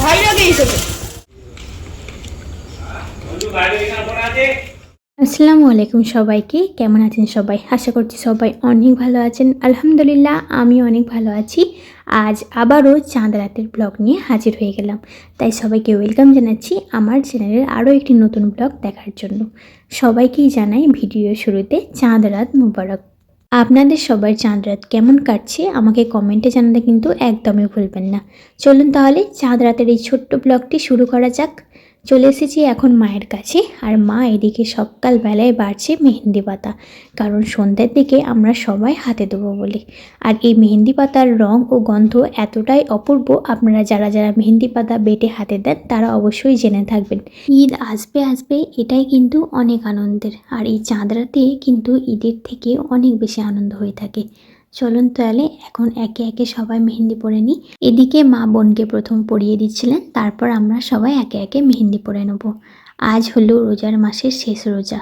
ভয় লাগে এইসবে। আসসালামু আলাইকুম সবাইকে, কেমন আছেন সবাই? আশা করছি সবাই অনেক ভালো আছেন। আলহামদুলিল্লাহ আমি অনেক ভালো আছি। আজ আবারও চাঁদ রাতের ব্লগ নিয়ে হাজির হয়ে গেলাম। তাই সবাইকে ওয়েলকাম জানাচ্ছি আমার চ্যানেলের আরও একটি নতুন ব্লগ দেখার জন্য। সবাইকেই জানাই ভিডিও শুরুতে চাঁদ রাত মুবারক। আপনাদের সবার চাঁদ রাত কেমন কাটছে আমাকে কমেন্টে জানাতে কিন্তু একদমই ভুলবেন না। চলুন তাহলে চাঁদ রাতের এই ছোট্ট ব্লগটি শুরু করা যাক। চলে এসেছি এখন মায়ের কাছে, আর মা এদিকে সকালবেলায় বাড়ছে মেহেন্দি পাতা, কারণ সন্ধ্যার দিকে আমরা সবাই হাতে দেবো বলে। আর এই মেহেন্দি পাতার রং ও গন্ধ এতটাই অপূর্ব, আপনারা যারা যারা মেহেন্দি পাতা বেটে হাতে দেন তারা অবশ্যই জেনে থাকবেন। ঈদ আসবে আসবে এটাই কিন্তু অনেক আনন্দের, আর এই চাঁদ রাতে কিন্তু ঈদের থেকে অনেক বেশি আনন্দ হয়ে থাকে। চলুন তাহলে এখন একে একে সবাই মেহেন্দি পরে নিই। এদিকে মা বোনকে প্রথম পরিয়ে দিচ্ছিলেন, তারপর আমরা সবাই একে একে মেহেন্দি পরে নেব। আজ হলো রোজার মাসের শেষ রোজা।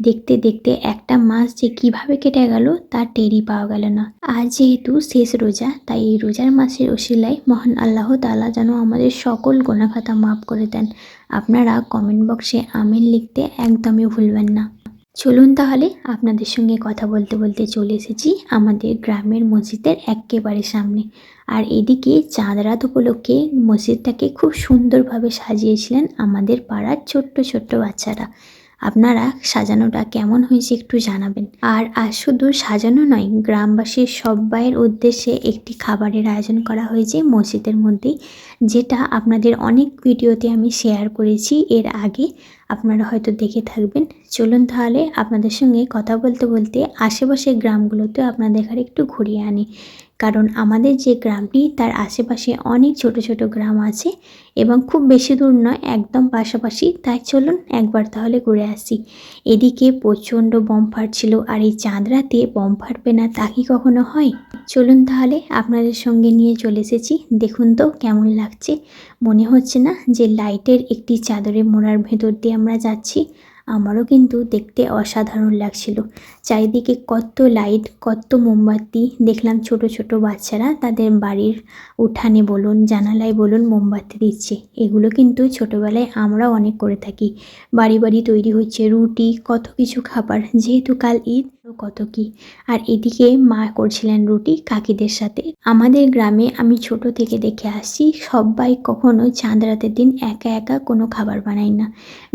দেখতে দেখতে একটা মাস যে কিভাবে কেটে গেল তার টেরই পাওয়া গেল না। আজ যেহেতু শেষ রোজা, তাই এই রোজার মাসের ওসিলায় মহান আল্লাহ তাআলা যেন আমাদের সকল গুনাহখাতা মাফ করে দেন। আপনারা কমেন্ট বক্সে আমিন লিখতে একদমই ভুলবেন না। চলুন তাহলে আপনাদের সঙ্গে কথা বলতে বলতে চলে এসেছি আমাদের গ্রামের মসজিদের একেবারে সামনে। আর এদিকে চাঁদ রাত উপলক্ষে মসজিদটাকে খুব সুন্দরভাবে সাজিয়েছিলেন আমাদের পাড়ার ছোট্ট ছোট্ট বাচ্চারা। আপনারা সাজানোটা কেমন হয়েছে একটু জানাবেন। আর আজ শুধু সাজানো নয়, গ্রামবাসীর সবাইয়ের উদ্দেশ্যে একটি খাবারের আয়োজন করা হয়েছে মসজিদের মধ্যেই, যেটা আপনাদের অনেক ভিডিওতে আমি শেয়ার করেছি এর আগে, আপনারা হয়তো দেখে থাকবেন। চলুন তাহলে আপনাদের সঙ্গে কথা বলতে বলতে আশেপাশের গ্রামগুলোতে আপনাদের এখানে একটু ঘুরিয়ে আনি, কারণ আমাদের যে গ্রামটি তার আশেপাশে অনেক ছোট ছোট গ্রাম আছে এবং খুব বেশি দূর নয়, একদম পাশাপাশি। তাই চলুন একবার তাহলে ঘুরে আসি। এদিকে প্রচণ্ড বম ফাটছিল, আর এই চাঁদ রাতে বম ফাটবে না তা কি কখনো হয়? চলুন তাহলে আপনাদের সঙ্গে নিয়ে চলে এসেছি। দেখুন তো কেমন লাগছে, মনে হচ্ছে না যে লাইটের একটি চাদরে মোড়ার ভেতর দিয়ে আমরা যাচ্ছি? আমারও কিন্তু দেখতে অসাধারণ লাগছিল। চারিদিকে কত লাইট, কত মোমবাতি। দেখলাম ছোট ছোট বাচ্চারা তাদের বাড়ির উঠানে বলুন, জানালায় বলুন মোমবাতি দিচ্ছে। এগুলো কিন্তু ছোটোবেলায় আমরাও অনেক করে থাকি। বাড়ি বাড়ি তৈরি হচ্ছে রুটি, কত কিছু খাবার, যেহেতু কাল ঈদ কত কি। আর এদিকে মা করছিলেন রুটি কাকিদের সাথে। আমাদের গ্রামে আমি ছোট থেকে দেখে আসছি, সবাই কখনো চাঁদ রাতের দিন একা একা কোনো খাবার বানায় না।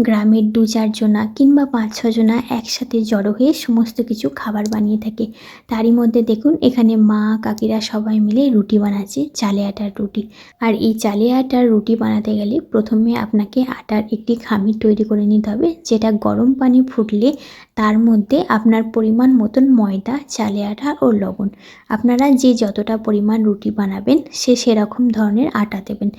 গ্রামের 2-4 জনা কিংবা 5-6 জনা একসাথে জড়ো হয়ে সমস্ত কিছু খাবার বানিয়ে থাকে। তারই মধ্যে দেখুন এখানে মা কাকিরা সবাই মিলে রুটি বানাচ্ছে, চালে আটার রুটি। আর এই চালে আটার রুটি বানাতে গেলে প্রথমে আপনাকে আটার একটি খামির তৈরি করে নিতে হবে, যেটা গরম পানি ফুটলে তার মধ্যে আপনার পরিমাণ মতন ময়দা, চালে আটা ও লবণ, আপনারা যে যতটা পরিমাণ রুটি বানাবেন সেরকম ধরনের আটা দেবেন।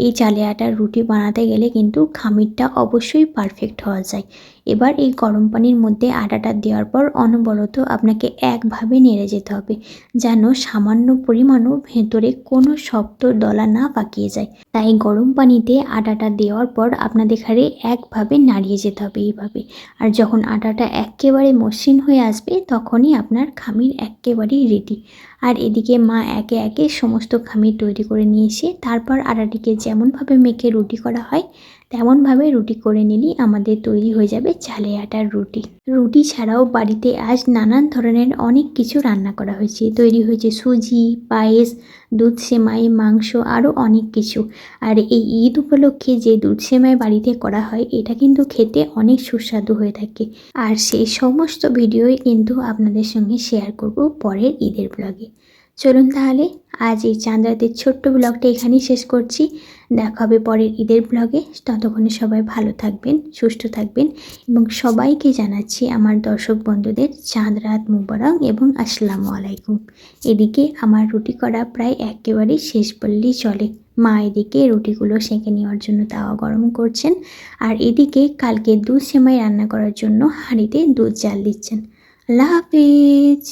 এই চালে আটার রুটি বানাতে গেলে কিন্তু খামিরটা অবশ্যই পারফেক্ট হওয়া যায়। এবার এই গরম পানির মধ্যে আটাটা দেওয়ার পর অনবরত আপনাকে একভাবে নেড়ে যেতে হবে, যেন সামান্য পরিমাণও ভেতরে কোনো শক্ত দলা না পাকিয়ে যায়। তাই গরম পানিতে আটাটা দেওয়ার পর আপনাদের এখানে একভাবে নাড়িয়ে যেতে হবে এইভাবে। আর যখন আটাটা একেবারে মসৃণ হয়ে আসবে তখনই আপনার খামির একেবারেই রেডি। আর এদিকে মা একে একে সমস্ত খামির তৈরি করে নিয়ে এসে তারপর আটাটিকে যেমনভাবে মেখে রুটি করা হয় তেমনভাবে রুটি করে নিলেই আমাদের তৈরি হয়ে যাবে চালে আটার রুটি। রুটি ছাড়াও বাড়িতে আজ নানান ধরনের অনেক কিছু রান্না করা হয়েছে। তৈরি হয়েছে সুজি, পায়েস, দুধ সেমাই, মাংস, আরও অনেক কিছু। আর এই ঈদ উপলক্ষে যে দুধ সেমাই বাড়িতে করা হয় এটা কিন্তু খেতে অনেক সুস্বাদু হয়ে থাকে। আর সেই সমস্ত ভিডিওই কিন্তু আপনাদের সঙ্গে শেয়ার করব পরের ঈদের ব্লগে। চলুন তাহলে আজ এই চাঁদ রাতের ছোট্ট ব্লগটা এখানেই শেষ করছি। দেখা হবে পরের ঈদের ব্লগে। ততক্ষণে সবাই ভালো থাকবেন, সুস্থ থাকবেন এবং সবাইকে জানাচ্ছি আমার দর্শক বন্ধুদের চাঁদ রাত মুবারক এবং আসসালামু আলাইকুম। এদিকে আমার রুটি করা প্রায় একেবারেই শেষ বললেই চলে। মা এদিকে রুটিগুলো সেঁকে নেওয়ার জন্য তাওয়া গরম করছেন, আর এদিকে কালকে দুধ সেমাই রান্না করার জন্য হাঁড়িতে দুধ জাল দিচ্ছেন। আল্লাহ হাফিজ।